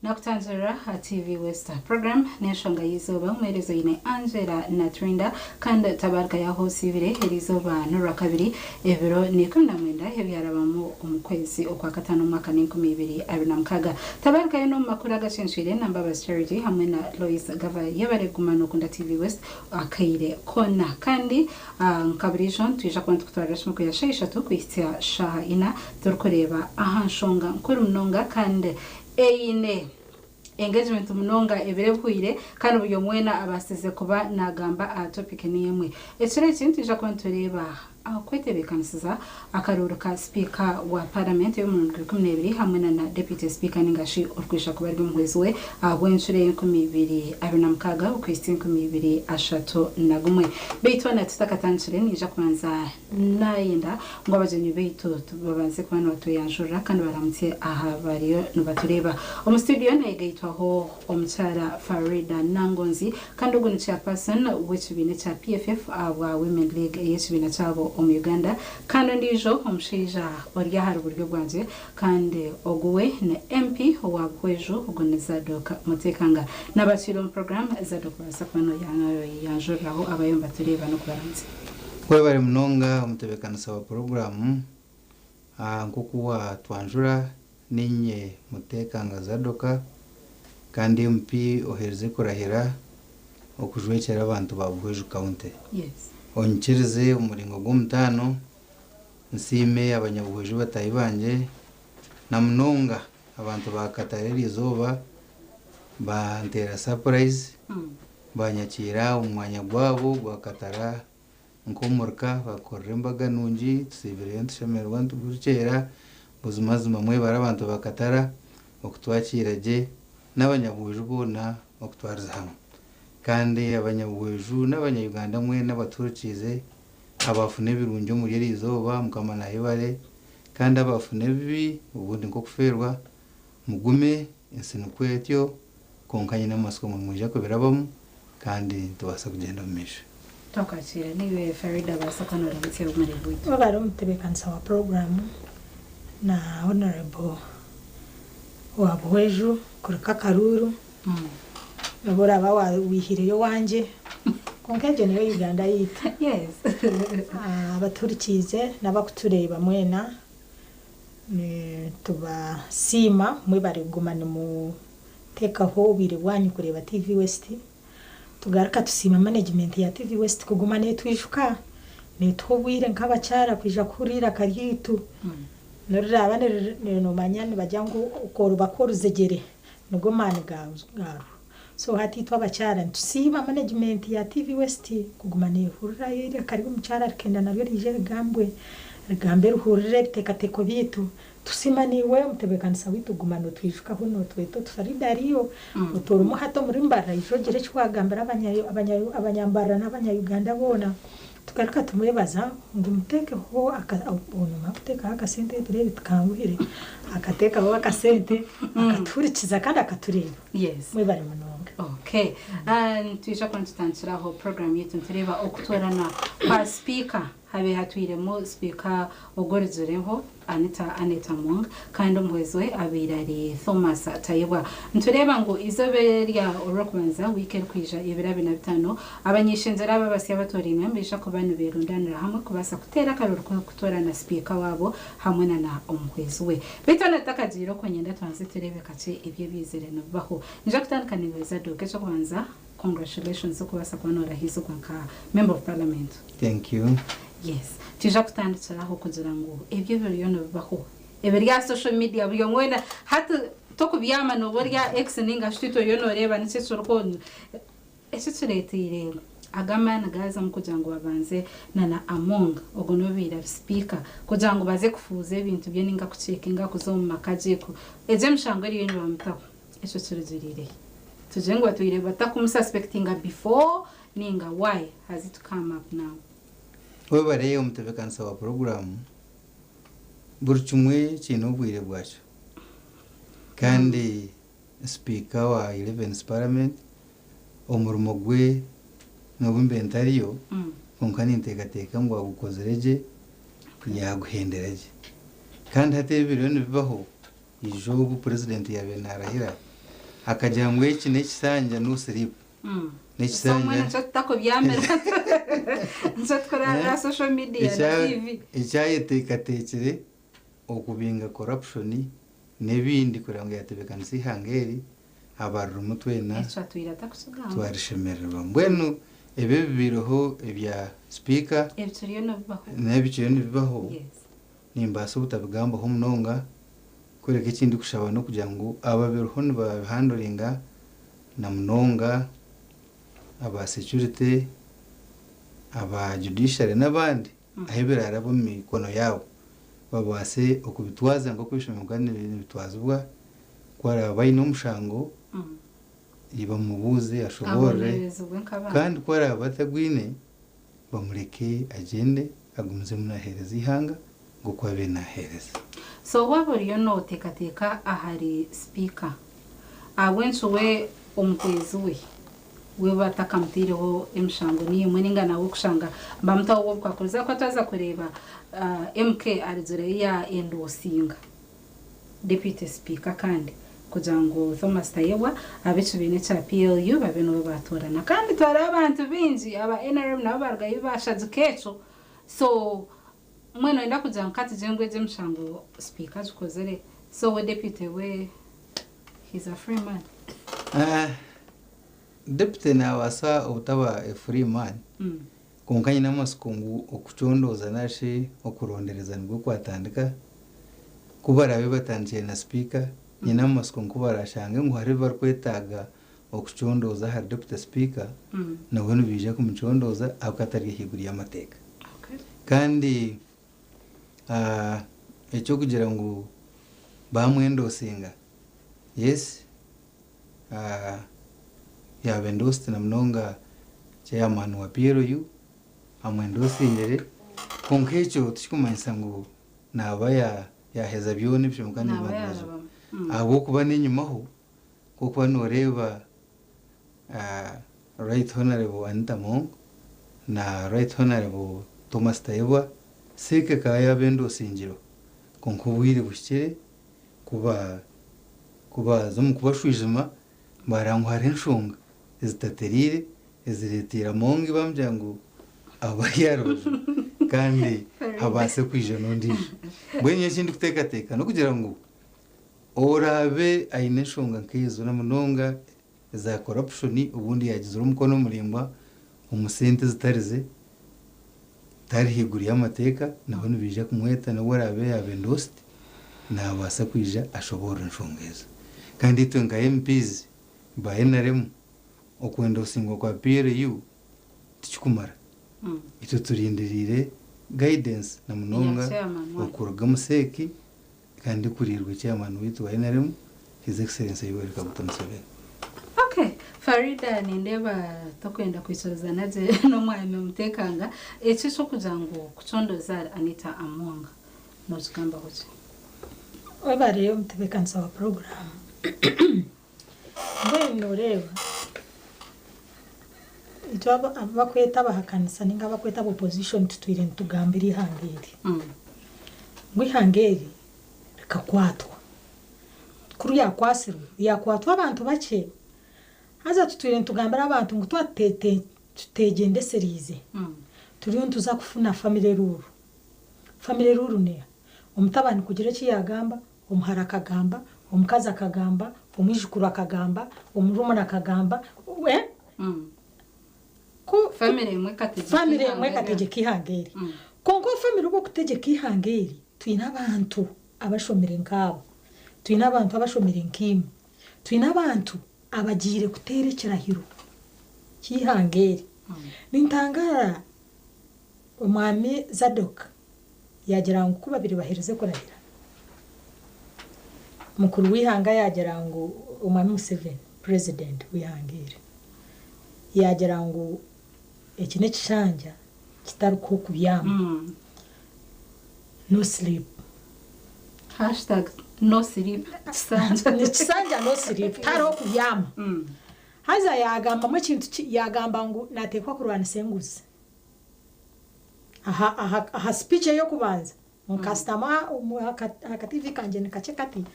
nakutanzira TV West program neshonga yizoba umerezo ine Angela na Trinda kandi tabarka yaho sivire herizoba nura kabiri evero ni 17 hebyarabamo umukwezi okwa gatano mwaka 2024 tabarka yeno makuru gashinshire namba charity hamwe na Lois Gava yabaregumano kunda TV West akaire kona kandi nkabirishon twisha kwanta kutwarashimo ko yashayisha to kwitya shaha ina turkureba ahanshonga nkuru mnonga kandi eine engagement munonga eberebuire kandi ubuyo mwena abasize kuba nagamba a topic niyemwe ekire kintu ija kwantureba akwetebekanisiza akaruruka speaker wa parliament yo mu 2012 hamwe na deputy speaker ningashi urkwisha kuba ari muhwezi we abwenshire 2026 ukwisi 2023 beitwa na tutakatanchire nija kumanza nayenda ngo abajenyi beitu babanze kubana batoyanjura kandi baramutse aha bariyo nubatureba mu studio nayigaitwaho omchara Farida Nangonzi kandi ugu ni chairperson w'ikibine cha PFF wa Women League y'ikibine cyabo Uganda kandi ndijo omushija orya hari buryo bwanje kandi oguwe na MP wa Bwejo ugoneza doka mutekanga nabashiro mu program za doka sakwano yanjuraho abayomba tureba no kubaranze kwe bari munonga umutebekanisa wa program nkukuwa twanjura ninye mutekanga za doka kandi MP ohereze kurahira okujwekera abantu ba Bwejo county. Yes. Onchirize umuringo gumtano nsime abanyabuhuje batayibanje na munonga abantu bakatareri izoba bantera surprise banyakira umwanya gwabo gwakatara nkomurka bakorembaga nungi tusibire ntushemerwa ntugurukera buzumazuma mwe barabantu bakatara okutwakiraje n'abanyabuhuje bona okutwariza hamwe kandi abanyabuhweju n'abanyayuganda mwe n'abaturukize abafune birunjo muri erizoba mukamana ibare kandi abafune bibi ubundi nko kuferwa mugume insinukwetyo konkanye n'amasiko mu muje ko birabamo kandi tubasa kugenda mumisha tokachira niwe Farida basakanora mutse umare bwito babaro mutebekanisa wa program na honorable wa Bwejo kuruka karuru Nabora bawa wihireyo wanje konkeje niyo Uganda yita. Yes. Abaturikize nabakutureba mwena ne tuba sima mwe bari gumana mu tekaho biri wanyu kureba TV West tugaruka tusima management ya TV West kugumane twishuka ne twubwire nk'abacara kwija kurira karitu norira abane no manyane bajyango ukoro bakoruzegere nugomane garu so hati twabachara tusiba management ya TV West kugumane hurira yire karibu mchara arkenda nabyo rije gambe ruhurire tekateko bitu tusimaniwe mutebekanisa witu gumano twishuka hono tweto tufaridariyo utorumo hato muri mbara ijogere cyagambira abanyambara n'abanyayuganda bona tukaruka tumuyebaza ngo muteke ho akabona muteka akasente turebe tukanguhire akateka ho akasente akaturikiza kandi akatureba. Yes, mwe bari munonga. Okay, twisha konstantsira ho program yetu tureba okutorana kwa speaker habe hatwiremo speaker ogorezereho Anita Mung kandi umwezwe abirari Thomas Tayebwa ntureba ngo izoberya orokubanza weekend kwija 2025 abanyishinzira babasi abatori membesha ko banu berundanira hamwe kubasa kutera karuru kutorana speaker wabo hamwe na umwezwe bitana takajiro ko nyenda twanze turebe kace ibyo bizere no baho nje kutankaniriza doke cyo kubanza congratulations kubasa kwanora hizo kwa member of parliament. Thank you. Yes, tija kutanditsiraho kugira ngo ibyo biriyo no baho eberya social media byo mwena hata tokubyama no borya X ninga shito yo no reba nitse sorko esitseretire agamana gaza mukugira ngo babanze na among ogonobira speaker kugira ngo baze kufuza ibintu byo ninga kucekinga kuzo mu makajeko eje mshango riyo ni bamutako eso turezirire tuje ngo atuyire batakumsuspectinga before ninga why has it come up now. We bareye umutebekanisa wa program burchumwe kintu bwire bwacho kandi speaker wa 11th parliament omurumo gwe no b'imbentariyo konkani ntegateka ngo agukozereje yaguhendereje kandi hateye ibintu bibaho ijobu president ya benarahira akagira ngo iki n'ekisanja no sleep n'ekisanja nso takubyamera nso tukora social media na TV icyayitekatekere okubinga corruption n'ebindi kugira ngo yatebekanise ihangeri abarura umutwena twarishemererwa mbwenu ebe biroho ebya speaker n'ebicyo nibibaho nimbasa ubutabigamba ho munonga kureka ikindi kushaba no kugira ngo ababiroho nibabihandoringa na munonga aba security aba judiciary n'abandi ahebera bo mikono yabo babase okubitwaza ngo kwishima kandi bitwazubwa kwara bayino mushango iba mubuze ashobore kandi kwara batagwine bamureke agende agumze munahereza ihanga ngo kwabe nahereza so waburiyo no tekateka ahari speaker awensuwe omutezwe we batakamtiriho emishango niyo mweninga nawo kushanga bamtawo bwakoza ko ataza kureba MK arizure ya endosinga deputy speaker kandi kugira ngo Thomas Tayewa abicu bine cha PLU babeno batorana kandi twari abantu binji aba NRM nabo bargaye bashaje kecho so mweno enda kugira nkati jengwe emishango speaker zukozere so we deputy we he's a free man deputy na wasa obutaba a free man konkanye namasikungu okuchondoza nashe okurondereza nibwo kwatandika kubara batangiye na speaker nyina amasikungu kubarashange ngo hari barkwetaga okuchondoza har deputy speaker nawe nubije kumuchondoza akatari higuriye amateka kandi ecyo kugira ngo bamwendosinga yes yabendoste na mnonga chairman wa PLU amwendosingere konkecho tukumanyisa ngo naba yaheza byone byo mukandi bazo abo kuba n'inyumaho kuko noreba right honorable Anita Mongo na right honorable Thomas Tayewa seke kaya bendosingiro konkubuhire bushikire kuba zo mukubashwijima barangwa hari nshunga izitaterire iziretira mongi bamjangu abayaroje kandi habase kwije nondije bwenye kindi kutekateka no kugira ngo orabe aine nshunga nkizo na munonga za corruption ubundi yagize umukono murimba umusente zitarize tari higuriye amateka naho nubije kumweta na warabe yabendost na basa kwija ashobora nshungeza kandi tunga MPs ba NRM okwenda usingo kwa PLU tichukumara ito turindirire guidance na munonga okuruga museki kandi kurirwe chairman witu wa NRM His Excellency Yoweri Kaguta Museveni. Okay, Farida nindeba tokwenda kwisoza naje no mwame mutekanga ekiso kujango kuchondoza Anita Amwanga no zikamba hoje obare umtebekansa wa program bwino reba ito abakweta bahakanisa ninga bakweta opposition tutwire ntugambiri hangeri ngwihangeri kakwatwa kuri yakwasiru yakwatwa abantu bake haza tutwire ntugambira abantu ngo tutegende serize turiyo ntuza kufuna family ruru ne umutabani kugira ki yagamba umuhara kagamba umukaza kagamba umwijukuru akagamba umurumuna akagamba we ko family imwe kategeka ihangeri kongo family uko kutegeka ihangeri twina abantu abashomere nkabo twina abantu abashomere nkimu twina abantu abagire kuterekera hiro kihangeri nintangara umwami Zadok yagira ngo kuba biri bahereze kurahira mukuru wihanga yagira ngo umwami Museveni president wihangire yagira ngo ekine kishanja kitaruko kubyama no sleep #no sleep kisanja no sleep taro kubyama haza yagamba mu kintu yagamba ngo natekwa kurwana senguze aha speech yo kubanza mukastama akativi kanje nikachekati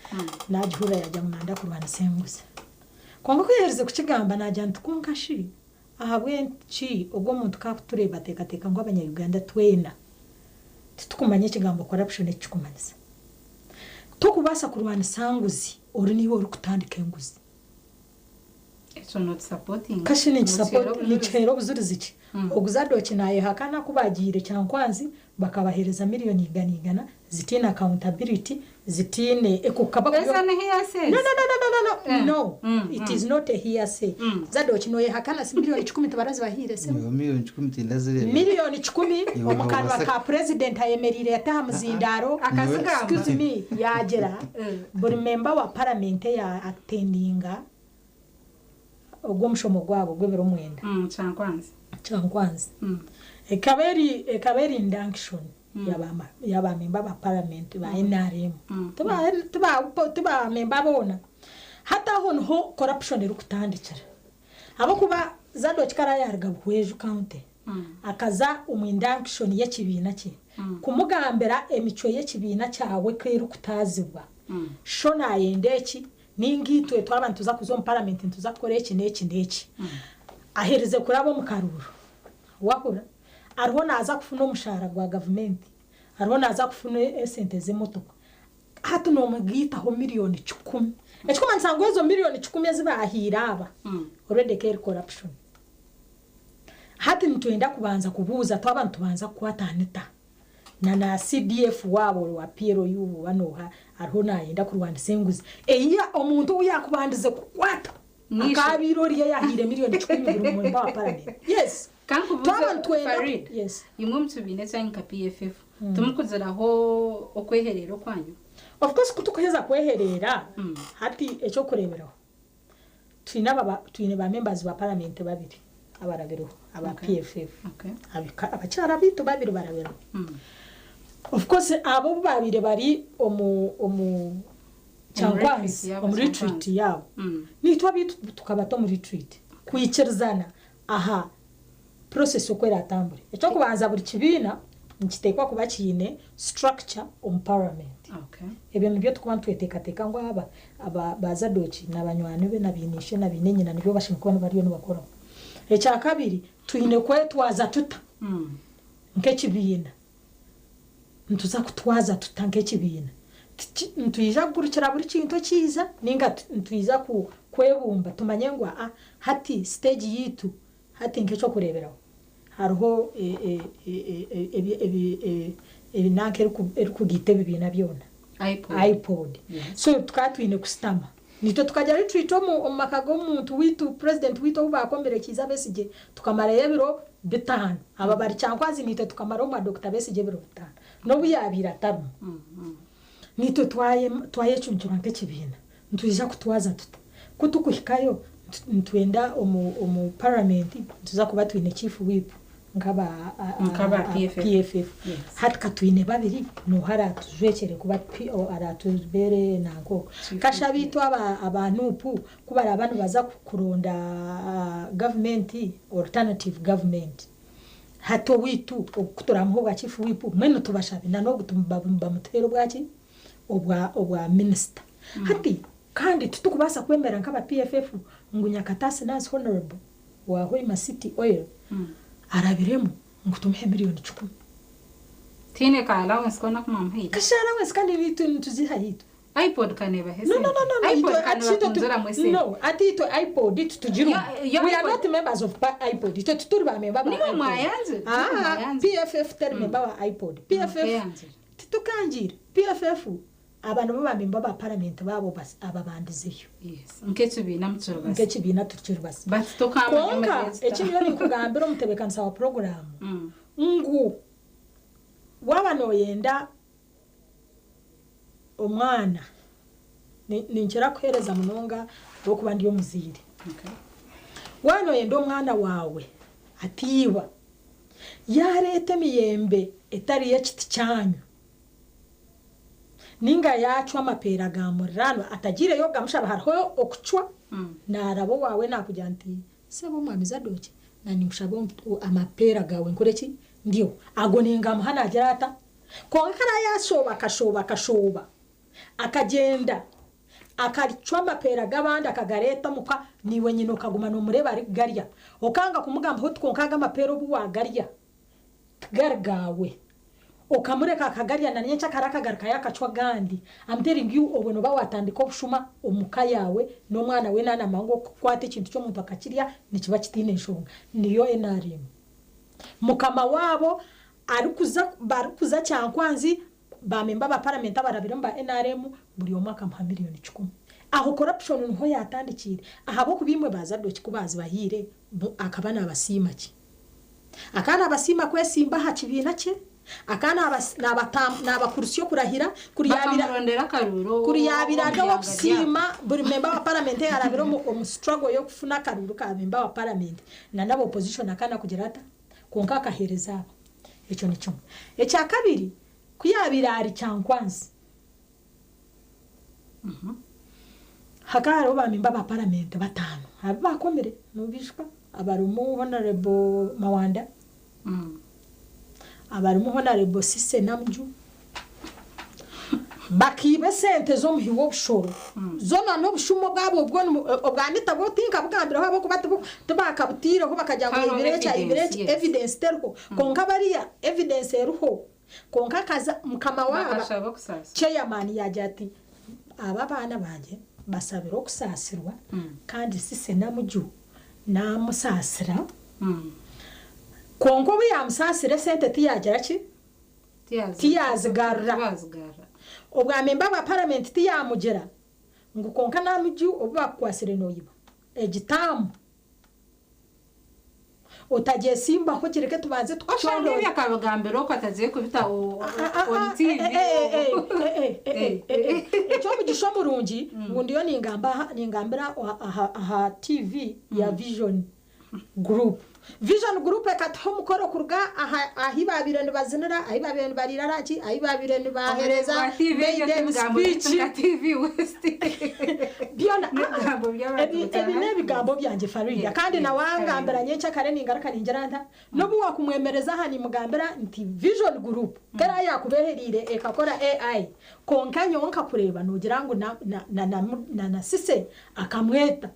najihura yaja munanda kurwana senguze kongo kuyereze kukigamba najya tukunkashi ahabwe nchi ubwo muntu katureba teka ngo abanyarwanda twena tukumanye kigambo corruption ekikumanyisa tukubasa kurwana sanguzi ori niho uri kutandika enguzi it's not supporting kashi ni support ni chero buzurizichi oguzado kinaye hakana kubagire cyankwanzi bakabahereza miliyoni igana zitina accountability zitine ekukaba no it is not a hearsay zado kinoye hakana miliyoni 10 tubarazi bahire se miliyoni 10 tindazire miliyoni 10 omukanwa ka president ayemerire yataha muzindaro excuse me yagera buri member wa parliament ya attendinga ogwo mushomo gwabo gwebero mwenda chankwanzi ekaberi induction yaba member ba parliament ba NRM tuba member bona hata ho corruption iri kutandikira abo kuba zado kikara yarga bweju county akaza umuinduction y'ekibina cye kumugambera emico y'ekibina cyawe kweri kutazibwa shona yendeki ningitwe twabantu tuza kuzo mu parliament tuza kore iki neki ahereze kurabo mu karuru wakura ariho naza kufuna umushahara gwa government ariho naza kufuna sente z'imotoka hatu no mugita ho miliyoni 10 ekikoma nsango ezo miliyoni 10 zibahiraba already care corruption hati nitwenda kubanza kubuza twabantu banza kwatanita na CDF wabo wa Piero yu wanoha ariho nayenda kurwanda senguzi eya omuntu uyakubandize kukwata akabirori yahire miliyoni 10 mu mba parliament yes kankubuze Farid yes imwe mtubine cyangwa PFF tumukuzeraho okweherero kwanyu of course kutukoheza kweherera hati echo kureberaho twine ba members ba parliament babiri abarabero aba PFF abacyara bitu babiri barabero of course abo babire bari omu changwanzi omu retreat yabo nitwa bitu tukabato mu retreat kuyikirizana aha process okwera atambure echo kubanza buri kibina nkitekwa kuba kiyine structure on parliament ebintu byo tukubantu etekateka ngo aba bazadoki nabanywane be nabinishe nabinenye na nibyo bashimukwana bariyo nibakora echa kabiri tuine kwetwaza tuta nkekibina ntuza kutwaza tutanke kibina ntuyija gurukira buri kintu kiza ninga ntuyija kwebumba tumanye ngo hati stage yitu hati nkecho kureberaho hariho ebinanke eri kugite bibina byona iPod so tukatwine kustama nito tukajya retreat mu makago muntu witu president witu ubakombere kiza besije tukamara yebiro bitano aba bari cyankwazi nito tukamara mu Dr. besije biro bitano no buyabira tabu nito twaye cyunjura nke kibina ntujja kutwaza tuta kutukuhikayo ntwenda omu parliament tuza kuba twine chief whip nkaba PFF hatka twine babiri no hara tujwekere kuba PO ara tuzbere nango kashabitu abanupu kuba abantu baza kuronda government alternative government hato witu okuturamho bwa chief whip mwene tubashabi nano gutumba mutero bwaki obwa minister hati kandi tutukubasa kwemera nkaba PFF ngunya katasi nas honorable wa Hoima City Oil arabiremo ngutumhe miliyoni 10 tine ka allowance kona kumamhita kasha allowance kandi bitu ntuziha hitu iPod kaneba hese no iPod kanwa mwese no atito iPod itu tujiru we are not members of iPod itu tuturi ba member ni mwayanze PFF ter member wa iPod PFF tukanjira PFF abantu baba member ba parliament babo bas ababandizeyo yes nketubina mutsorobasi nkechibina tuchirobasi but tokama nyumeze ekiyoni kugambira umutebekanisa wa program ngu waba noyenda omwana ninchira kuhereza munonga okuba ndiyo muzire wano yenda omwana wawe atiwa yarete miyembe etari yekiti cyanyu ninga yachwa amapera gamurano atagire yo gamushaba hariho okuchwa narabo wawe nakujanti sebo mwamiza doki nani mushabo amapera gawe nkoreki ndio agonenga muhana agerata konkara yashoba kashoba akagenda akaricwa amapera g'abandi akagareta muka niwe nyine ukaguma n'umureba ari garya ukanga kumugamba ho twonkaga amapera ubu wagarya gargawe ukamureka akagarya na nyencha karakagaruka yakacwa gandi amtering you ubona ba watandika obushuma umuka yawe no mwana we nana mango kwate ikintu cyo muntu akakiriya nikiba kitine nshunga niyo NRM mukama wabo barukuza cyankwanzi bamemba ba parliament barabira mba NRM buri omwaka mpa miliyoni 10 aho corruption niho yatandikire ahabo kubimwe baza doki kubazi bahire akabana abasimaki akana abasima kwesimba hakibina cye akana n'abakurusyo kurahira kuriyabira karuro kuriyabira do kusima buri member wa parliament yarabiro mu struggle yo kufuna karuro ka member wa parliament na nabo opposition akana kugerata konka kahereza echo nicho echa kabiri kuyabira ari cyankwanzi hakaro ba member ba parliament batanu abakomere nubishwa abarumu honorable Mawanda abarumu honorable Sise Namju bakibe sente zo muhiwo bushoro zona no bushumo bwabo bwo obwanita bwo tinka bwambira habo kubatubu tubakabutira ho bakajya ngo ibirece evidence terko konka bariya evidence eruho konka kaza mukama waba chairman yajati aba bana banje basabira okusasirwa kandi Sise Namju na musasira konko byamusasire sente tiyagera ki tiyazgarra obwa member ba parliament tiyamugera ngo konka namujyu obakwasire noyiba egitamu otagiye simba ko kireke tubanze twashonde byakabagambero ko ataziye kubita on TV cyo mugisho murungi ngundi yo ningambira aha TV ya Vision Group ekatho mukoro kurga ahibabire nibazinira ahibabire barira raki ahibabire nibahereza TV West biona bigambo byanje Farida kandi na wangambira nyencha kare ningaruka ningeranta nobu wakumwemereza hani mugambira nti Vision Group kera yakubeherire ekakora AI konkanyo wonka kureba nugira ngo na Sise akamweta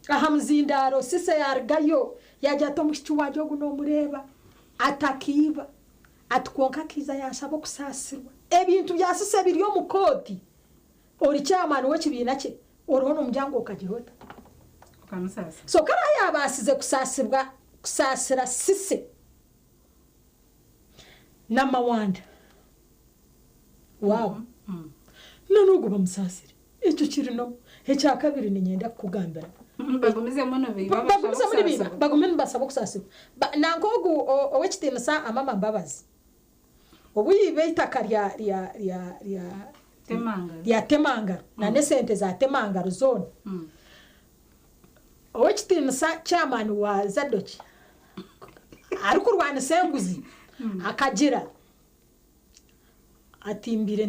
ahamzindaro Sise yargayo yajya tomushiki wajo guno mureba atakiba atkonka kiza yasaba kusasirwa ebintu byasise biriyo mukoti ori cyamana we kibina cye oroho n'umuryango ukagirota ukamusasa so kara yabasize kusasira Sise na Mawanda wow nunugo bamusasire icyo kirino hecha kabiri ni nyenda kugambira bagumize mono biba bagumene basaba kusasirwa nankogu owekitinasa amama mbabazi obuyibe itaka lya temanga na nesente za temanga zone owekitinasa chairman wa Zadoki arikurwana senguzi akagira atimbire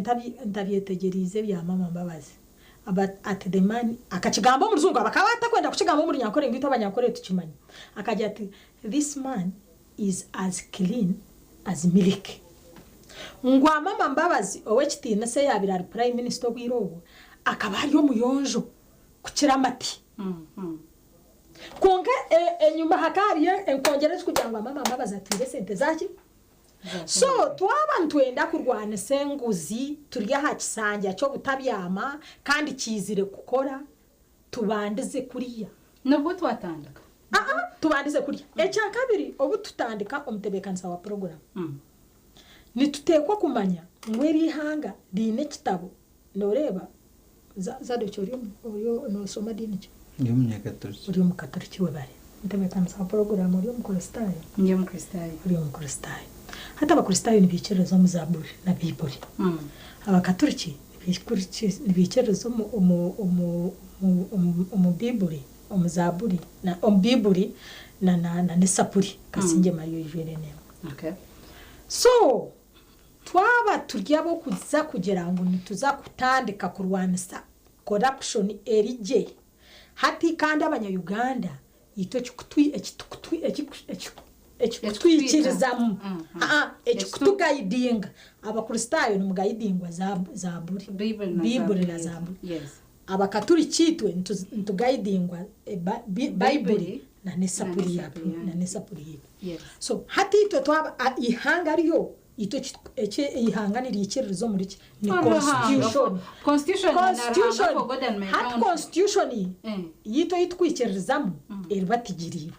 ntabyetegerize bya mama mbabazi at the man akachigamba mu ruzungu abakawata kwenda kuchigamba mu nyakore ngito abanyakore tukimanya akajya ati this man is as clean as milk ngwa mama mbabazi owekitina se yabira prime minister bwirobo akaba ari yo muyonjo kukiramati konka enyuma hakariye enkongereza kugira ngo mama mbabazi atire sente zaki so twabantu enda kurwana senguzi turiya hakisanja cyo butabyama kandi kizire gukora tubandize kuriya nubwo twatandika tubandize kuriya echa kabiri obu tutandika omutebekanisa wa program nitutekwa kumanya mweri hanga dine kitabo noreba zado cyoryo no soma dine cyo ndi munyakatoriki uri mu katoriki we bare mutebekanisa wa program uri mu Kristayo ndi mu Kristayo uri mu Kristayo hata abakristayo nibicerezo mu Zaburi na Bible abakaturiki nibicerezo mu Bible mu Zaburi na Bible na Nesapuri kasinge Mario Juvenal okay so twaba turyabo kuza kugira ngo nituza kutandika kurwanisa corruption erije hati kandi abanya-Uganda ito ekikutwikirizamu ekikutugayidinga abakristayo nimugayidingwa Zaburi Bible na Zaburi yes abakaturi kitwe ntugaidingwa bible na nesapuri Yes. so hati ito twaba ihanga ryo ito ihanga nirikirizo muri ki ni constitution hat constitution yito itwikirizamo eribatigirirwe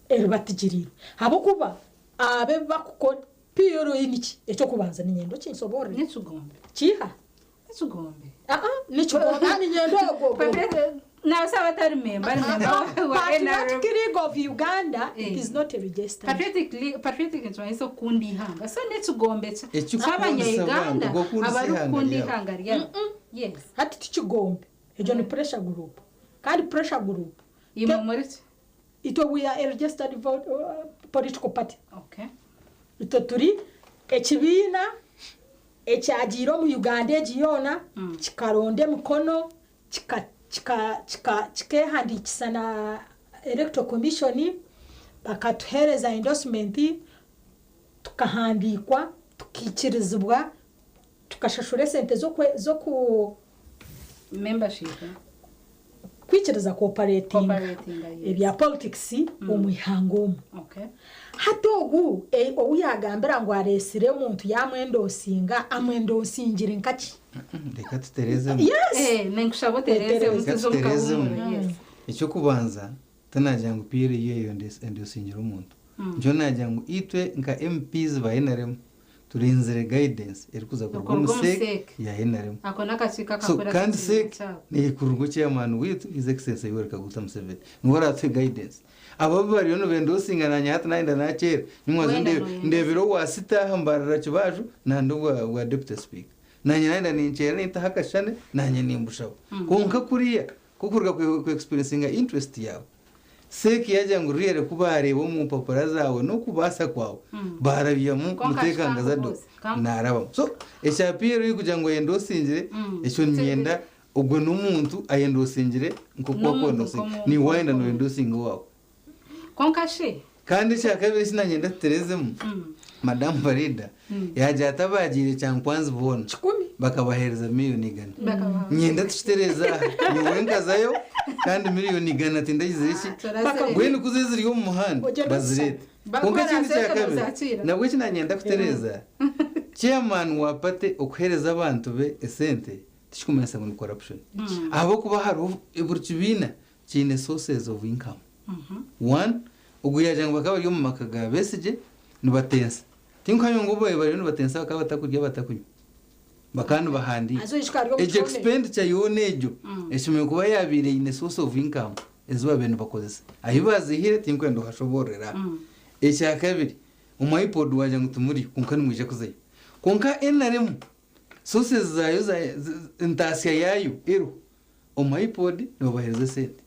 eribatigirirwe habo kuba abe bakuko piyoro iniki echo kubanza ni nyendo kinsobore Nitsugombe. kiha Nitsugombe. nicho ni nyendo go Now, so what I remember, Patriotic League of Uganda it is not a registered. Patriotic is so kundi hanga. So Nitsugombe. Uganda abaru kundi hanga. Yes. Hati tichigombe. Ejo ni pressure group. Kandi pressure group. Imomorite. Ito we are a registered vote, political party. Okay. Ito turi ekibina ekyagiro mu Uganda egiona chikaronde mukono chikehandikisa na electoral commission bakatuhereza endorsement tukahandikwa tukikirizibwa tukashashura sente zo ku membership kwikiriza cooperating ebya politics omuhango okay hatogu oyagambira ngo aresire umuntu yamwendosinga amwendosingire nkaki reka tutereze nengushabo tereze umuzo mukabumwe icyo kubanza tanagira ngo pire iyo endosingira umuntu njo nagira ngo itwe nka MPs ba NRM turinzire guidance erikuza kurugum sek ya NRM akona kachika so kandi sek ni kurungo chairman with his excellency yoreka guta Museveni ngora twe guidance abo bari yo bendosinga nanya hata naenda na chere nimwazo ndebiro wasita hambarara kibaju nando wa deputy speaker nanya naenda ni chere ni tahakashane nanya nimbushaho konka kuriya kukurga ku experiencing interest yawe seki yaje ngo riyere kubare bo mu papara zawe no kubasa kwawe barabiya mu mutekangaza do naraba so eshapiro yukuja ngo endosingire echo nyenda ubwo n'umuntu ayendosingire nko kwakondose ni wenda no endosingo wawe konkashe kandi cyakabiri sinanyenda terezemo Madam Farida yaje atabagire cyangwa kwanza bona bakabahereza miliyoni igana nyenda tushitereza ni wenkazayo kandi miliyoni igana tindagize iki gwene kuzeziri yo mu muhanda bazirete konka kintu cyakabiri nabwo kinanyenda kutereza chairman wapate okuhereza abantu be esente tishikumensa ngo corruption abo kuba hari iburkibina kine sources of income one uguyaje ngo bakaba yo mu makaga besije nubatensa tinkanyo ngo boye bari nubatensa bakaba batakurya batakunywa bakanu bahandi expenditure yonejo eshimwe kuba yabire ine source of income ezo bene bakozesa ayibazihire tinkwendo hashoborera ecya kabiri umayipod waje ngutumuri kunkani muje kuzayo konka NRM sources zayo ntasya yayo ero umayipod no bahereza sente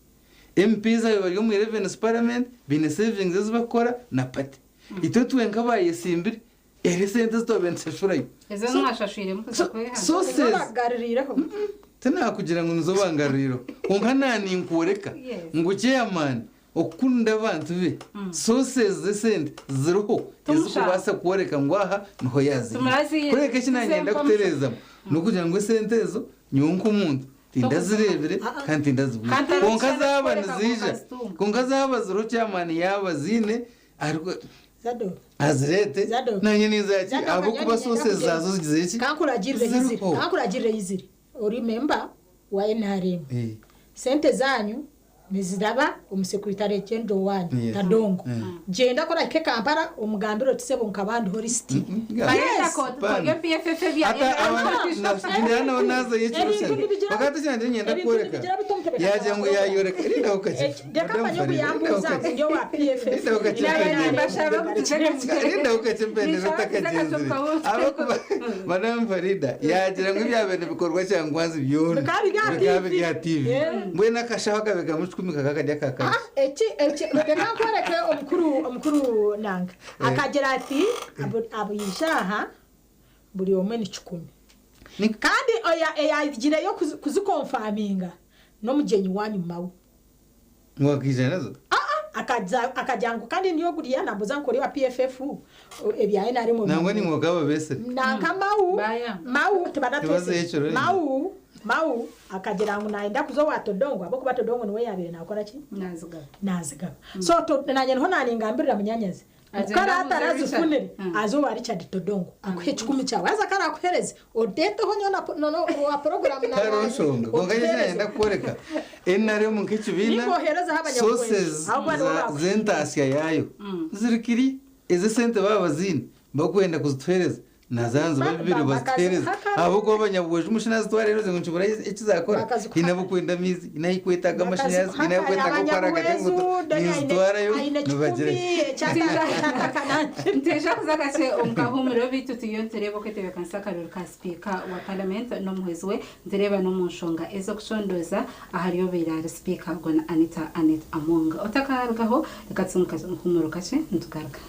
MPs ayo bari mu revenue parliament bine savings zibakora na party ito twenka bayesimbire ere sente zitobense shurayo ezo mwashashire mukuza kweha sources bagaririreho tena kugira ngo nzobangariro konka nani nkoreka ngo chairman okunda abantu be sources zesente ziruho ezikubasa kuoreka ngwaha niho yazi kureka kinanyenda kutereza no kugira ngo sente zo nyunku umuntu tindazirebere kandi tindazibuye konka zaba nizija konka zaba ziro chairman yaba zine ariko zado azrete nanye nizaki abo kuba sources zazo zigize iki kankuragirire yiziri uri member wa NRM sente zanyu niziraba umusekretary gendo wanyu tadongo genda kora ke Kampala umugambiro tisebo nkabandi horisti bayenda ko PFF bya ndana nazo yicurusha bakati cyane nyenda koreka yaje ngo yayoreka rinda ukaje ndakafanya kuyambuza ndio wa PFF rinda ukaje pende natakajenze abo kuba Madam Farida yagira ngo byabene bikorwa cyangwa nzi byono bikabe ya TV mbwena kashaho kabeka kumika kakajya kakajya eki bakakwereke omukuru nanga akagera ati abuyishaha buri omwe ni 10 kandi yagira yo kuzikonfaminga no mugenyi wanyu mawe mwakije nazo akajangu kandi niyo guriya nabuza nkore wa PFF ebyaye nari mu nangwa ni mugabo bese nanka mau tibanatose mau akagira ngo naenda kuzo watodongo abako batodongo niwe yabire nakora ki nazigaba so to nanye ho naningambirira munyanyazi ukara atarazifunire azo wa Richard Todongo akwiye 10 cyawe aza kana akuhereze odeto ho nyona no wa program na karoshonga kongaje naenda koreka enare mu kicubina nibohereza habanyabwenge zentasiya yayo zirikiri eze sente babazini bakwenda kuzitwereza nazanze babibiri bazitwereza ahubwo abanyabweje umushinazi twarero ngo nshobora ikizakora inabukwenda mizi inayikwetaga amashinazi inayikwetaga kwaraga ngo nizitwarayo nubagire nteja kuzagache umkahumuro bitu tuyonterebo ketebe kansakarura ka speaker wa parliament no muhezwe ndereba no munshonga ezo kuchondoza ahariyo bera speaker gona Anita Amonga otakargaho rekatsumuka humuro kache ntukarga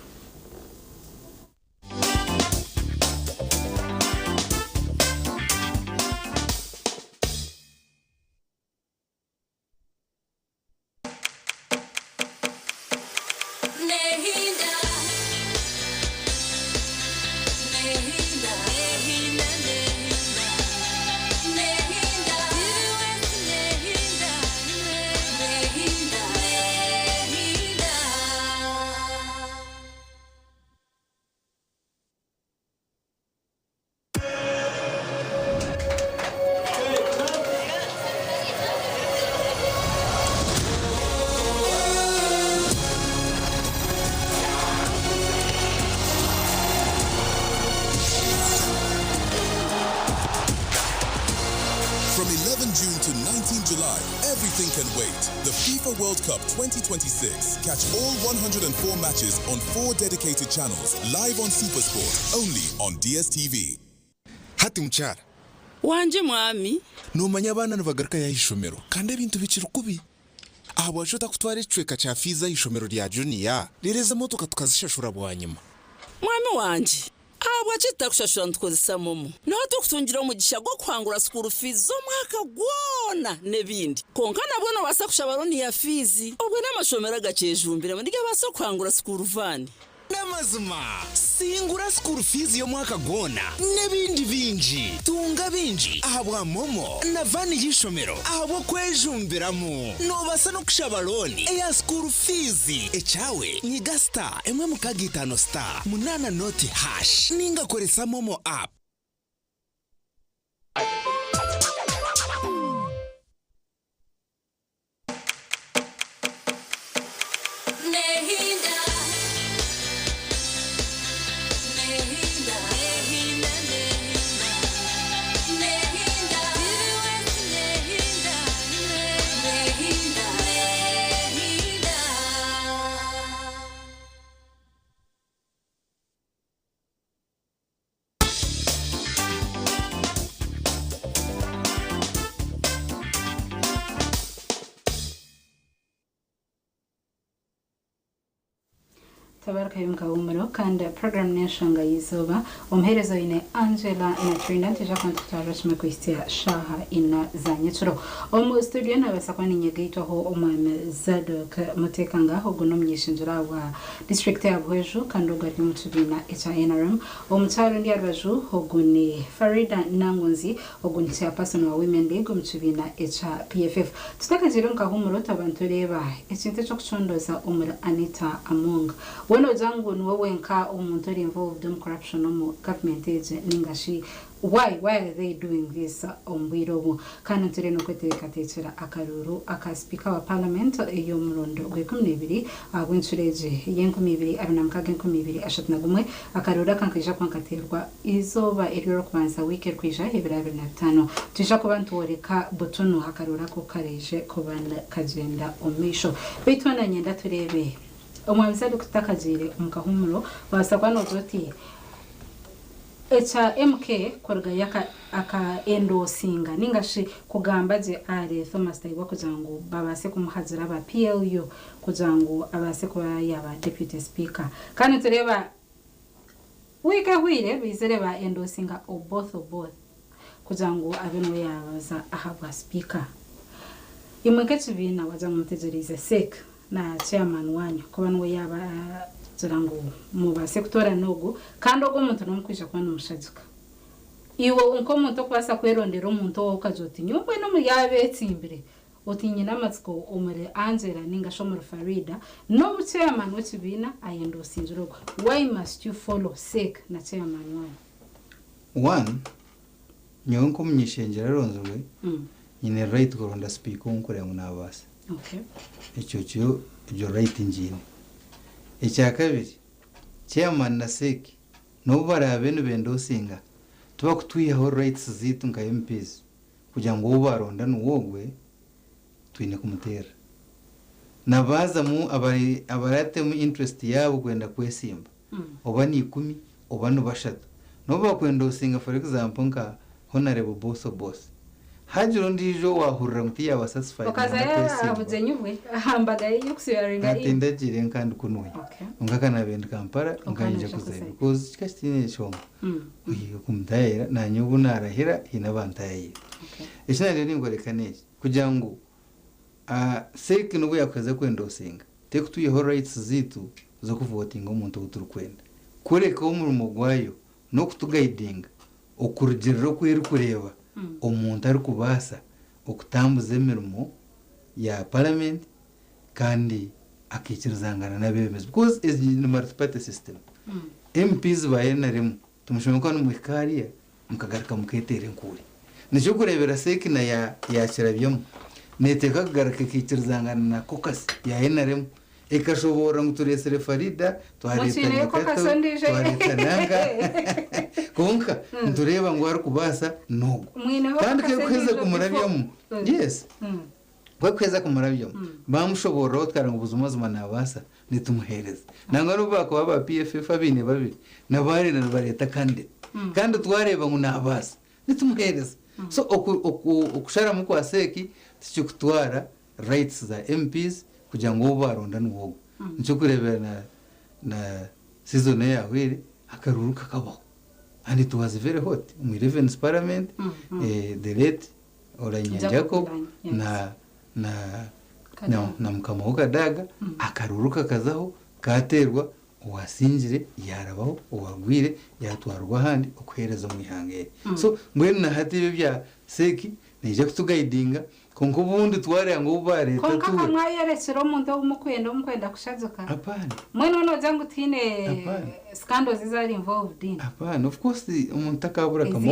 From 11 June to 19 July, everything can wait. The FIFA World Cup 2026. Catch all 104 matches on 4 dedicated channels, live on SuperSport, only on DSTV. Hati mchara. Wanje mwami. Numanya abana nubagaruka ya ishomero. Kandi ibintu bikiri kubi. Aha washota kutwara icweka cha fiza ishomero rya Junior. Rireza motoka tukazishashura bwanyuma. Mwami wanje. Abo acita kushashura ntukozesa momo. Naho tukutungira umugisha gwo kwangura school fees zo mwaka gwona nebindi. Konka nabwo basa kushabaroni ya fizi. Ubwo n'amashomero agacejumbira muri basa kwangura school van. Namazuma singura school fees yo mwaka gwona nebindi binji tunga binji ahabwa momo na vani yishomero ahabo kwejumbiramo no basa no kushabaroni ya school fees echawe nyiga star emwe mukagitano star munana noti hash ninga koresa momo app. Tabaraka yumkawumuro kandi program neshanga yizoba umherezo ine Angela na Trina tija kontaktarashme kuistia shaha ina zanyeturo omu studio na basakwani nyegeito ho umame Zadok mutekanga ho gunomnyishinjira wa district ya Bweju kandi ugati mutubina echa NRM omutaro ndi arwaju ho guni Farida Nangonzi oguni chairperson wa Women League mutubina echa PFF tutakajiro nkahumuro tabantureba ekinte cyo kuchondoza umura Anita Amonga Wano zangu ni wewe nka umuntu involved in corruption no government age ningashi why are they doing this ombwirobo kana ture no kwetekatechera akaruru aka speaker wa parliament iyo murondo gwe 12 agwenchureje yenkumi abinamkage 2021 akarura kankija kwankaterwa izoba eriro kubanza weekend kwija 2025 tija kubantu woreka botono akarura ko kareje kubana kagenda omisho bitwana nyenda turebe omwabisa dukutakajire umukahumuro basakwano zoti echa MK korga yaka aka endosinga ningashi kugamba je are Thomas Taiwa kujangu babase kumuhazira ba PLU kujangu abase kwa yaba deputy speaker kandi tureba wika hwire bizere ba endosinga of both kujangu abeno yabaza ahabwa speaker imweke chibina waja mutejerize sek na chairman wanyu kuba nwe yaba zirango mu ba sektora nogo kandi ogo muntu nomukwisha kuba n'umushajuka iwo unko muntu kwasa kwerondera umuntu wo kazoti nyumwe no muyabetsimbire otinye namatsiko umure Angela ninga shomoro Farida no chairman w'ikibina ayendo sinjuruko why must you follow sake na chairman wanyu one nyonko munyishengera ronzwe nyine right kuronda speaker unkore munabasa okay icyo right njine icya kabiri chairman na sake no barabene bendosinga tuba kutuyiho rights zitu nka MPs kugira ngo ubaronda nuwogwe twine kumutera nabaza mu abarate mu interest yabo kwenda kwesimba oba ni 10 oba no bashatu no bakwenda usinga for example nka honorable boss hajiro ndijo wahurira muti yaba satisfied okaza abuzenyuwe ahambagaye yukusiyaringa atindagire kandi kunuye ngaka nabenda Kampala nganje kuze because kastine choma uyi kumdaira na nyubu narahira hinabantaye ishinari ningoreka neza kugira ngo sake nubu yakweza kwenda usinga te kutuyeho rights zitu zo kuvotinga umuntu uturukwenda kureka umurimo gwayo no kutugaidinga okurugiriro kweri kureba omuntu ari kubasa okutambuza emirimo ya parliament kandi akikirizangana n'abemezi because is the multi-party system MPs bayenaremo tumushomeka ko n'umukariya mukagaruka muketere nkuri nicyo kurebera seki na ya kirabyamo neteka kugaruka ikikirizangana na kokasi yayenaremo ikashobora nguturesere Farida twareta twaretananga konka ntureba ngo ari kubasa nogo kandi kweza kumurabyamo yes kweza kumurabyamo bamushobora utwara ubuzima zuma nabasa nitumuhereza nanga ruba ko aba PFF abine babiri nabari na bareta kandi twareba ngo nabasa nitumuhereza so okushara mu kwaseki cyo kutwara rights za MPs kugira ngo baronda nuwo nicyo kurebera na season yawe akaruruka kabaho and it was very hot mu 11th parliament the late Oranya Jacob na mukamaho daga akaruruka kazaho katerwa uwasinjire yarabaho uwagwire yatwarwa handi okuhereza mu ihangere so ngwene na hati bya seki nije kutugaidinga konko bundi tware ngo ubare tatu konka mwayerekero umuntu umukwenda kushazuka apana mwene no jangu tine scandals zari involved in apana of course umuntu akabura kamogo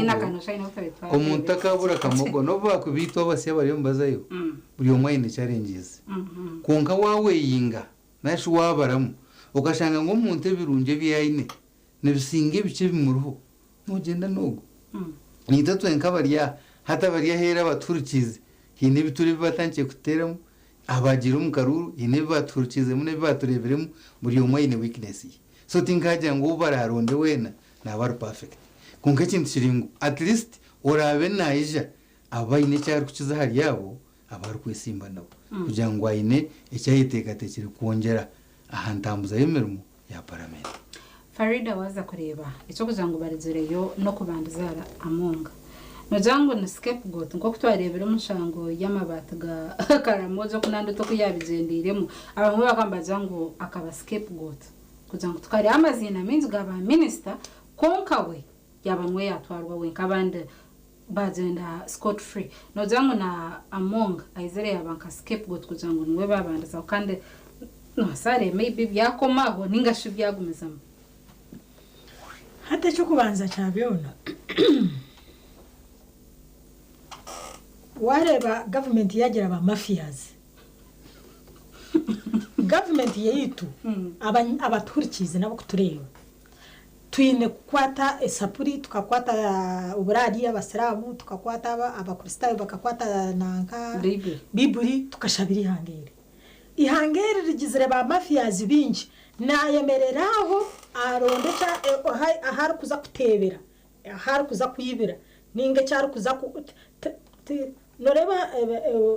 umuntu akabura kamogo no bakubitwa basi abari mbazayo buri umwine challenges konka wawe yinga nashi wabaramu ukashanga ngo umuntu birunje biyine nibisinge bice bimuruho mugenda nogo ni tatu enkabariya hata bariya hera baturukize hine bituri batangiye kuteramo abagira umukaruru hine baturukize mune batureberemo buri umwine weakness so tinkaje ngo bararonde wena na bari perfect kunka kintu kiringo at least orabe naija abayine cyari kukiza hari yabo abari kwesimba nabo kugira ngo ayine icyayiteka tekiri kongera ahantambuza yemerimo ya parliament Farida waza kureba icyo kugira ngo barizireyo no kubandizara amonga nojango na scapegoat ngo kutwarebera umushango y'amabati ga karamozo kunando to kuyabizendiremo abamwe bakambaza ngo akaba scapegoat kugira ngo tukari amazina minzi gaba minister konkawe yabamwe yatwarwa we kabande bazenda scot free nojango na among aizere yabanka scapegoat kugira ngo niwe babandaza kandi no sare maybe byakomaho ningashi byagumizamo hata cyo kubanza cyabyona wareba government yagira ba mafias government yeyitu abaturikize nabo kutureba twine kukwata esapuri tukakwata uburari y'abasiramu tukakwata abakristayo bakakwata nanka biburi tukashabiri ihangere rigizire ba mafias binji nayemereraho arondecha ahari kuza kutebera ahari kuza kuyibira ninge cyari kuza noreba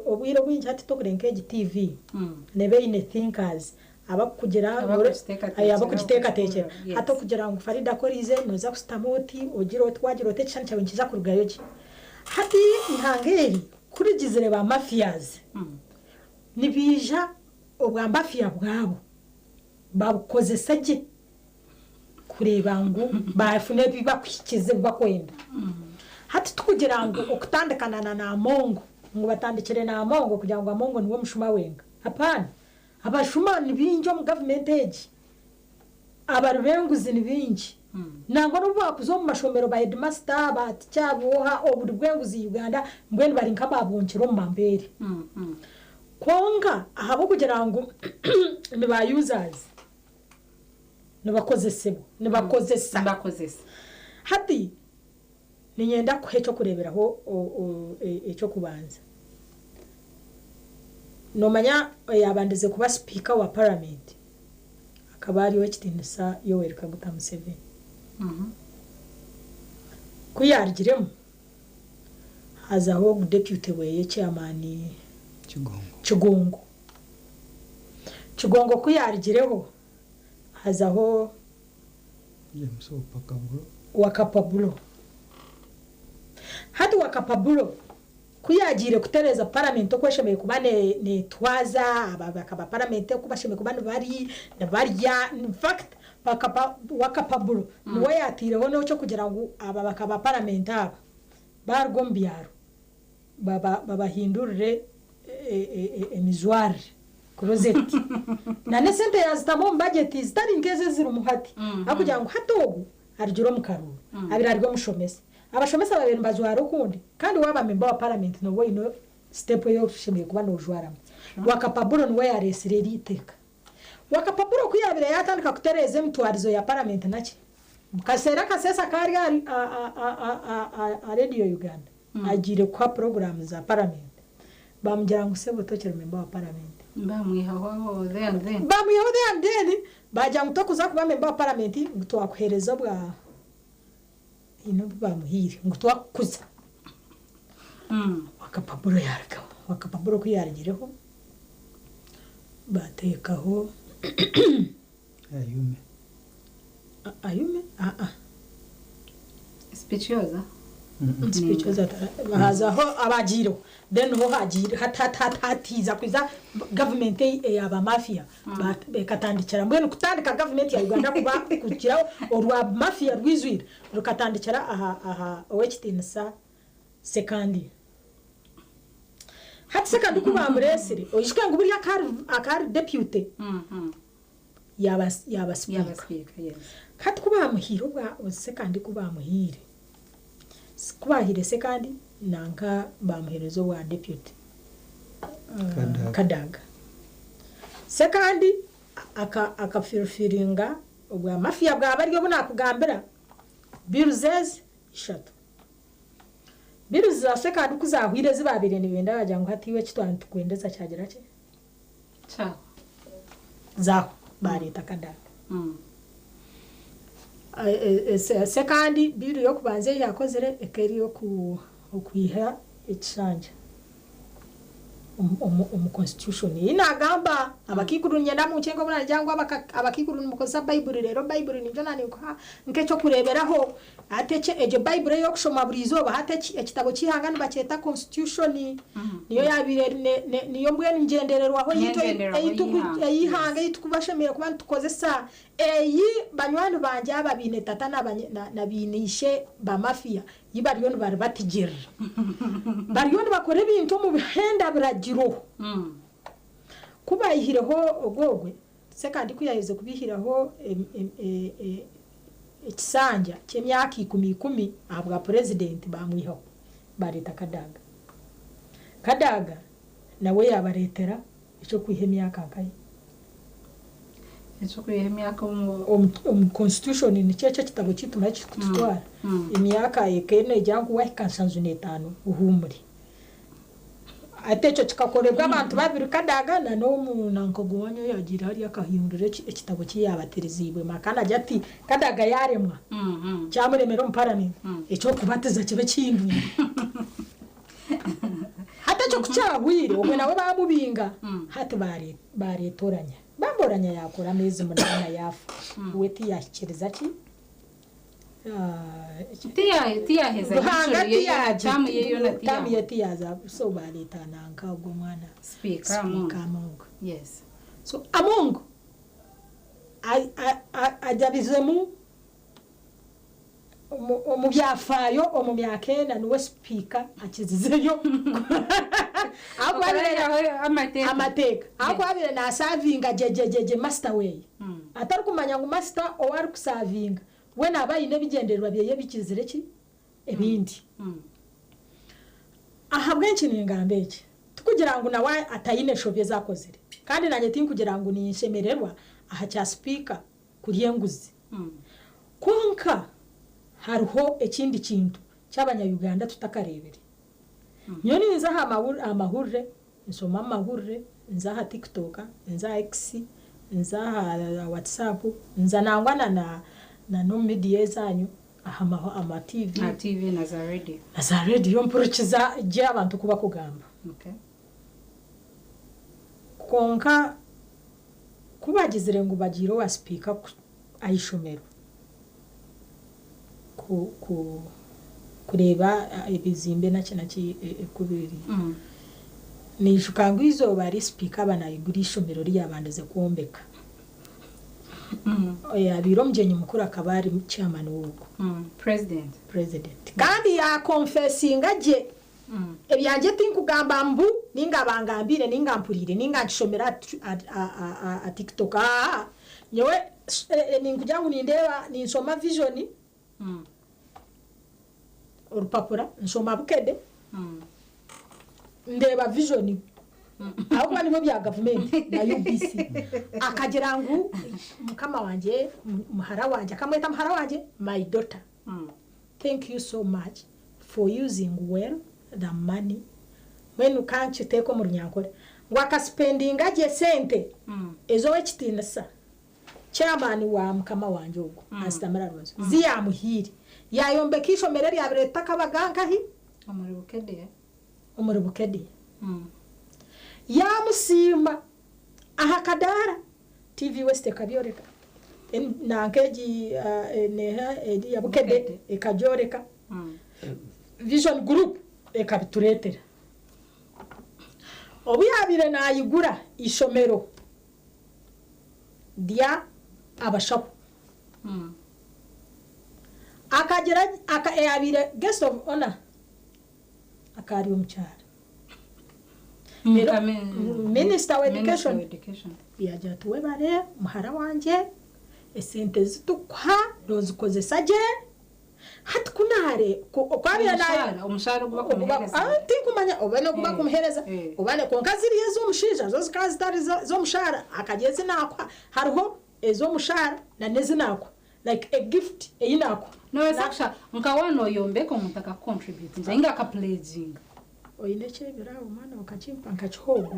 obwiro bwinji hati tokurenke TV nebe ine thinkers abakugera abakugiteka tekera hato kugira ngo Farida korize noza kustamoti ogiro twagirote cyane cyawe nkiza kurugayoje hati ihangeri kurigizire ba mafias nibija obwambafiya bwabo babukozesa gye kureba ngo bafune bibakwikize bakwenda hati tukugira ngo okutandikana na Amongo ngo batandikire na Amongo kugira ngo Amongo niwe mushuma wenga hapana abashuma ni bingi mu government age abarubenguzi ni bingi nango nuba kuzo mu mashomero ba headmaster batyaboha oburwenguzi Uganda mbweni bari nk'ababonchero mu mambere konga ahabo kugira ngo ni ba users nibakozesebo nibakozesa hati ninyenda kuhecho kureberaho echo kubanza nomanya yabandize kuba speaker wa parliament akabari w'ekitindisa Yoweri Kaguta Museveni kuyarigiremo hazaho deputy we chairman Kigongo kuyarigireho hazaho James Wakapabulo hadi Wakapabulo kuyagire kutereza parliament okweshemeye kubane ne twaza abakaba parliament kubashemeye kubane bari barya in fact Wakapabulo niwe yatireho no cyo kugira ngo aba bakaba parliament aba bargombyaro babahindurire emizwari kurozeti nane sente yazitamo budget zitari ngeze ziri umuhati akugira ngo hatogu arigiro mukaruru abirarwo mushomese abashomese babiri mbazwaro kundi kandi waba member wa parliament no way no step yo shimye kuba no jwaramo Wakapabulo niwe yaresireri iteka Wakapabulo kuyabira yatandika kutereza emtwarizo ya parliament naki kasera kasesa kari a radio Uganda agire kwa program za parliament bamujira ngo sebo tokere member wa parliament bamwihaho then bajya mutokuza kuba member wa parliament ngutwakuhereza bwa ino bamuhire ngutwakuza Wakapabulo yarika Wakapabulo kuyarigireho batekaho ayume speechioza speechioza bahazaho abagiro then ho hagire hatatiza kwiza government yaba mafia bekatandikira mbwe kutandika government ya Uganda kuba kukira orwa mafia rwizwira rukatandikira aha owekitinisa second hati second kuba amresiri oyishwe ngo buri akari deputy yaba speaker yes hati kuba amuhiro bwa second kuba amuhire kubahire second nanga bamuherezo wa deputy Kadaga second akafirfiringa obwa mafia bwa bari bona kugambira biruzes ishatu biruza second kuzahwire zibabire nibenda bajya ngo hatiwe kitwani tukwendeza cyagira cye cha zaho barita Kadaga second biru yo kubanze yakozere ekeri yo kwiha ekisanja constitution inagamba abakikuru nyenda mu cyengo buna jangwa abakikuru mukoza bible rero bible nibyo nani nkecho kureberaho atece eje bible yo kushoma burizo bahateci ekitabo kihangana baceta constitution niyo yabire niyo mbwe ngendererwaho yito yihanga yitukubashemera kuba tukozesa eyi banywani banje ababine tata nabinishe ba mafia yibariyoni bari batigera bariyoni bakore bintu mu bihenda biragiro kubayihireho ogogwe second kuyaheze kubihiraho ekisanja kyemyaka 10 abwa president bamwiho bareta Kadaga nawe yabaretera icyo kwihemyaka akaye icyo kwihemyaka constitution ni cyeche kitabo kituma kitutwara imyaka yekene jangu wa kansanzu netano uhumuri atecho chikakorebwa abantu babiri Kadaga na no munanko gwanyo yagira hari akahindure ekitabo kiyabaterizibwe makana jati Kadaga yaremwa cyamuremero mparani icyo kubatiza kibe kindu hatacho kucyahwire ubwo nawe bamubinga hati baretoranya bamboranya yakora amezi munana yafu weti yakiriza ki tiya heza tamu yetiyaza so bareta nanka ubwo mwana speaker Mungu yes so amongo ajabizemu mu byafayo mu myakena niwe speaker akizizeyo amateka ako abire na savinga jejeje master way atari kumanya ngo master o ari kusavinga we nabaye nebigenderwa byeye bikizire ki ebindi aha bwenshi ningambeke tukugira ngo nawe atayine shobye zakozere kandi nanye tin kugira ngo nishemererwa aha cya speaker kuriye nguzi konka hariho ekindi kintu cy'abanya Uganda tutakarebere nyoni nzaha amahurre nsoma amahurre nzaha TikTok nzaha X nzaha WhatsApp nzanangwana na no media zanyu aha ama TV na za radio mpurikiza je abantu kuba kugamba konka kubagizire ngo bagiro wa speaker ayishomero kureba ibizimbe naki kubiri nishukangu izo bari speaker banayigurisha shomero ryabandeze kuombeka oya biro mjenyi mukuru akabari chairman wuko president kandi ya confessinga je ebyanje tinkugamba mbu ninga bangambire ninga mpurire ninga nshomera a TikTok nyewe ninkujangu nindeba ninsoma vision urupapura nsoma bukede ndeba vision ahubwo nibo bya government na UBC akagira ngo mukama wanje muhara wanje akamweta muhara wanje my daughter thank you so much for using well the money when you can't take mu runyankore ngwaka spending aje sente ezo wekitinasa chairman wa mukama wanje ugo asitamara rwazo ziya muhiri yayombekisho mereri yabreta kabaganga hi omuri bukede ya musima aha kadara TV West kabyoreka nankeji neha edi ya bukede ekajoreka Vision Group ekabituretera obuyabire nayigura ishomero dia abashapu akagera akayabire guest of honor akari umucyara Minister of Education yaje tuwe bare muhara wanje esente zitukwa rozikozesa je hati kunare kwabira nayo umushara kuba kumuhereza kumanya obane kuba kumuhereza obane konkaziri yezo mushija zo zikazi tari zo mushara akageze nakwa hariho ezo mushara na nezi nakwa like a gift eyinakwa no saksha nkawano yombeko mutaka contribute nje inga ka pledging oyinekere birawo mana ukachimpa nkachogo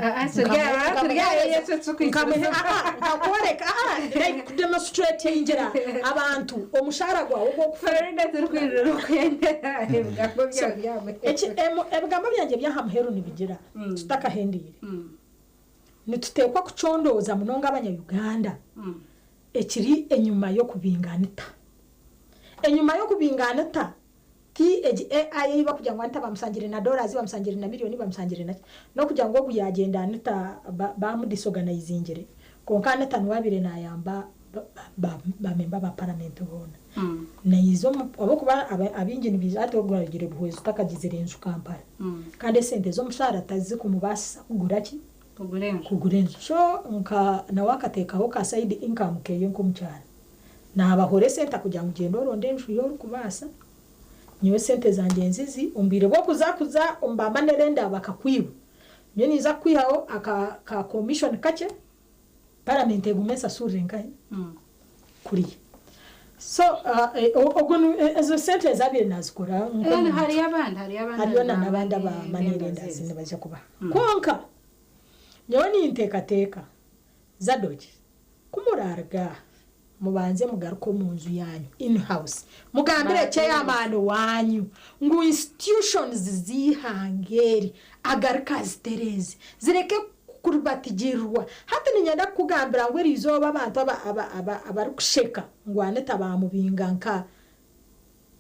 yeso nkamene akakoreka like demonstrate injira abantu omushara gwa ugo kuferenda turkwiriro kwendera ebigabo byabwe ebigabo byanje byahamheru nibigira tutaka hendire nitutekwa kuchondoza munonga abanya Uganda ekiri enyuma yo kubinganita AI bakujya ngo ntabamsangire na dollars bamsangire na miliyoni bamsangire na no kujya ngo buyagenda anita bamudisorganizingire konkana tanwabire na yamba ba member ba parliament bona na izo abo kuba abingini bizate oguragire buhwezo takagizirenzu Kampala kandi sente zo mushara tazi kumubasa kuguraki kugurenzo so nka na wakatekaho ka side income keyo nkomcyana na abahore sente kujya ngendo rondenju yo kubasa niwe sente zanje nzizi umbire bwo kuzakuza umbamba nerenda bakakwiba nyo niza kwihaho aka commission kache parliament egumesa surenga kuri so ogunu ezo sente zabire nazikora hari abandi nabanda ba manerenda zine baje kuba konka nyoni ntekateka zadoje kumurarga mubanze mugaruko munzu yanyu in house mugambire chairman wanyu ngo institutions zihangeri agarkazi Tereze zireke kurubatigirwa hata ninyanda kugambira ngo rizoba abantu abarukusheka ngo aneta bamubinganka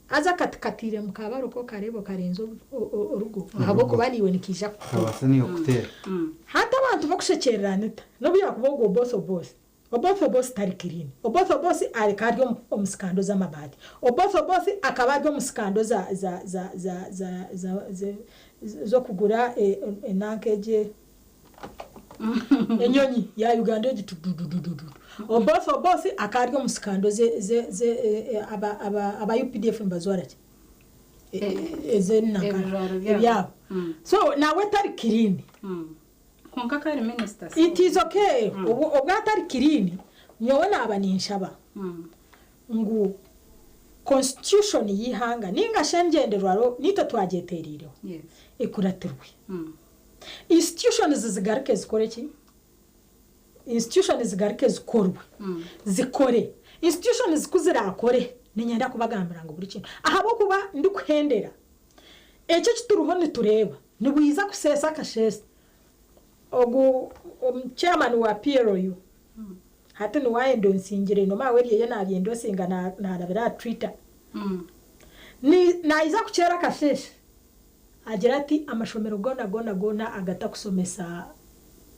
aza katikatire mukabaruko karebo karenzo urugo abo kubaniwe nikija abasani okutera hata abantu bakushekererana no byakubogo boss tari clean boss ari karyo omusikando z'amabati boss akaba aryo omusikando zo kugura enankeje enyonyi ya Uganda gitududududu boss akaryo omusikando aba UPDF mbazwara yeah. So nawe tari clean konkaka minister it is okay obwa tari clean nyowe nabanishaba ngu constitution yihanga ninga shengenderwaro nito twageteriro yes ekuratirwe institutions zigarike zikoreki institutions zigarike zikorwe zikore institutions kuzirakore ninyenda kubagambira ngo buri kintu ahabo kuba ndi kuhendera ecyo kituruho nitureba nibwiza kusesa kashese ogu chairman wa PRO hata ni waendo nsingire no mawe yeye nabyendo singa na rabira Twitter ni naiza kuchera kashese agira ati amashomero gona agata kusomesa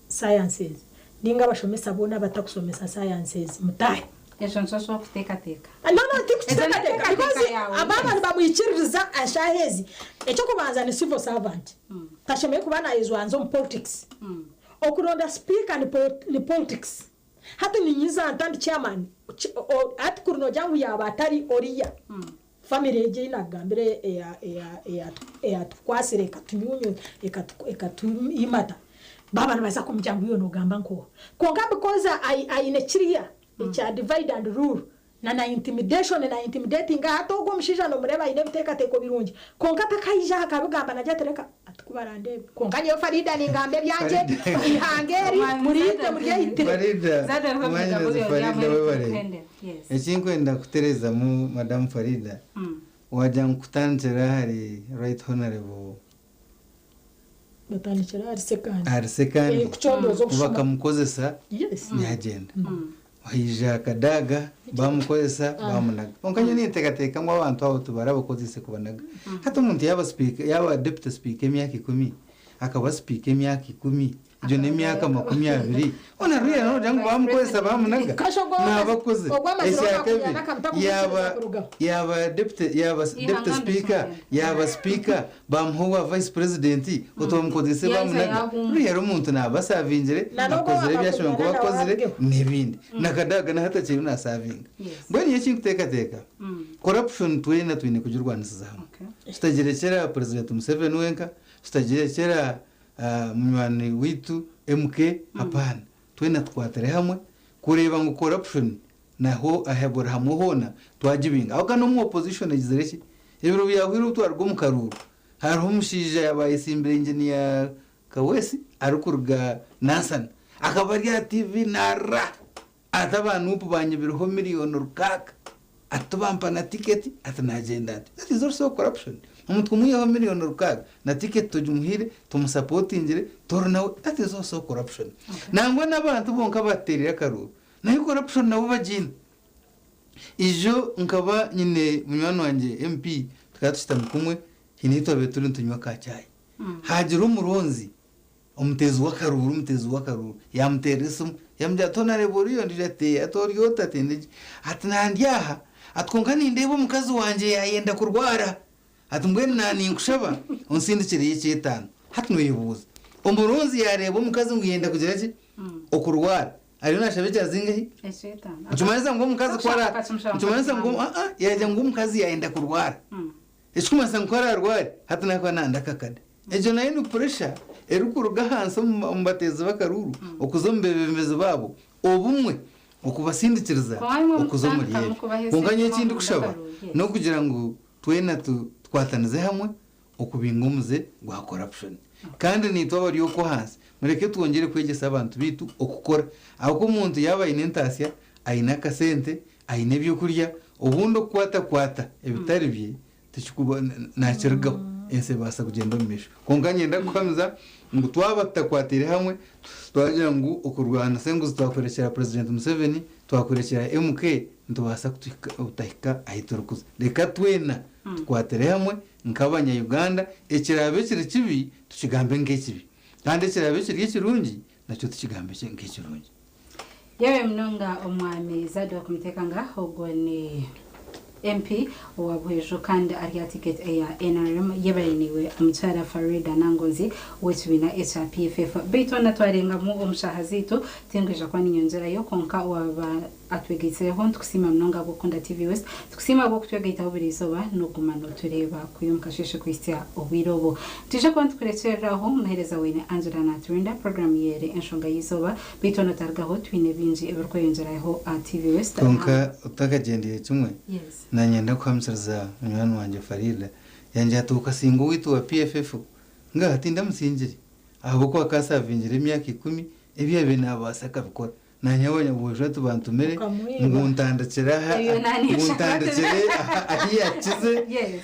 sciences ninga bashomesa bona batakusomesa sciences mutahe ejo nshosho kuteka no tikuteka because abana bamwikiriza ashahezi ecyo kubanza ni civil servant tashemeye kubana izwanzo mu politics okuronda speaker ni politics hata ni nyiza ntandi chairman at kuruno jangu yabatari oriya family yeje inagambire ya twasire katunyunyo ekatumimata baba nabaza kumjangu yo no gamba nko konga because aine chiriya cha divide and rule na intimidation na intimidating hata ugo mshija no mureba ine biteka teko birungi konka takayija akabugamba najatereka atkubarande konka nyo Farida ni ngambe byanje ihangeri murite muriyite Farida wewe ekinkwenda kutereza mu Madam Farida wajya kutanjira hari right honorable batanjira ari second kuchondozo bakamukozesa yes ni agenda wahija kadaga bamukozesa bamunaga onkanyo nitekateka ngo abantu abo tubarabakozese kubanaga hata umuntu yaba speaker yaba deputy speaker emyaka 10 akaba speaker emyaka 10 jo nemyaka 20 ona ruya no jangu bamukozesa bamunaga nabakoze yaba deputy speaker yaba speaker bamuhuwa vice president utomukozese bamunaga ruya umuntu nabasavinjire nakozere byashobora kuba kozere nebindi nakadaga na hata cyo nasavinga mboni yiki kutekateka corruption twena twine kujurwanisa hamwe tutagerekera president Museveni wenka tutagerekera munywani witu MK hapana twena twatere hamwe kureba ngo corruption naho ahebora hamwe hona twajibinga aho kano mu opposition agizereki ibiro byahwira utwarwo mu karuru hariho umushije yabaye simbere engineer Kawesi arukurga Nasan akabarya TV nara atabantu upu banyibiroho miliyoni rukaka atubampa na ticket atanagenda that is also corruption umutwe muyeho miliyoni rukaka na ticket tujumuhire tumusupportingire tornawe that is also corruption nangwa nabantu bonka baterira karuru nayo corruption nabo bajina ijo nkaba nyine munywano wanje MP tukatushita kumwe hinitwa beturi ntunywa kacyayi hagira umuronzi umutezi w'akaruru yamuteresa yamjatona reboriyo ndijate atoriyota atendije atinandyaha atkonga nindebo mukazi wanje yayenda kurwara atumbwe nani nkushaba unsindikire y'icetano hatnoyibuza umuronzi yarebo mukazi ngiyenda kugira ki okurwara ari nashabe cyazingahi ecetano ucumanza ngo mukazi kwara ucumanza ngo yaje ngo mukazi yayenda kurwara eshkumasa nkora arwari hatna kwa nandakakade ejo nayo pressure erukuruga hanso mbateze bakaruru okuzombebemeze babo obumwe okubasindikiriza okuzomuriye unganye kindi kushaba no kugira ngo twena twatanize hamwe okubingumuze gwa corruption kandi nitwa bari yo ko hansi mureke twongere kwegesa abantu bitu okukora aho ko umuntu yaba inentasya ayina kasente ayine byo kurya ubundo kwata ebitari bye tuchikuba nakirgaho ense basa kugenda misho konganye ndakwamiza ngo twabatakwatire hamwe twagira ngo okurwana sengu twakorekera president Museveni twakorekera MK ntubasa kutahika ahiturukuza reka twena twatire hamwe nkabanya Uganda ekirabe kiri kibi tukigambe ngekibi kandi ekirabe kiri kirungi nacyo tukigambe nk'ikirungi yewe mnonga omwami Zadok Mutekanga ubwo ni MP wabuhejo kandi ari ya ticket ya NRM yebariniwe umucyara Farida Nangozi wetubina HPFF beitona twarenga mu omushahazito tengweja kwa ninyonzera yo konka waba atwegezeho tukusima mnonga gukunda TV West tukusima bwo kutwegeta ubirizoba no gumano tureba kuyumkasheshe kwistya obirobo tije kwa tukureteraho muhereza wene Angela Natrinda program yere enshonga yizoba beitona targaho twine binji eberko yonzeraho a TV West konka utakagendeye kimwe yes nanyenda kwamsiriza umwana wanje Farida yanje atuka singo witu wa PFF nga hatinda musinjiri abo kwa kasavingire imyaka 10 ebya bene abasaka bikora nanyabonye ubujwe tubantumere nguntandakira nguntandakire ahiyakize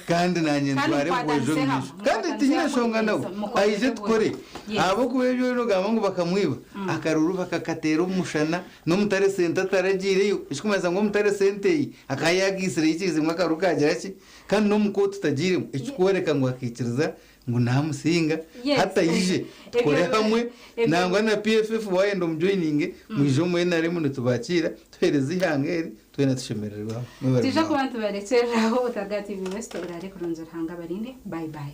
kandi nanye ntware ubujwe kandi tinyashonga nawe ayije tukore abo kubebyo no gama ngo bakamwiba akaruru bakakatera umushana no mutare senta taragireyo ishikomeza ngo mutare sente akayagisire ikize mwakarukagira ki kandi no muko tutagire ikikwereka ngo akikiriza ngo namusinga hata yije kore hamwe nangwa na PFF wayendo mjoininge mwijo mwena remo tubakira tuhereze ihangeri twena tushemererwa tije ku bantu barekeraho utagati West urare kurunzira hanga barinde bye bye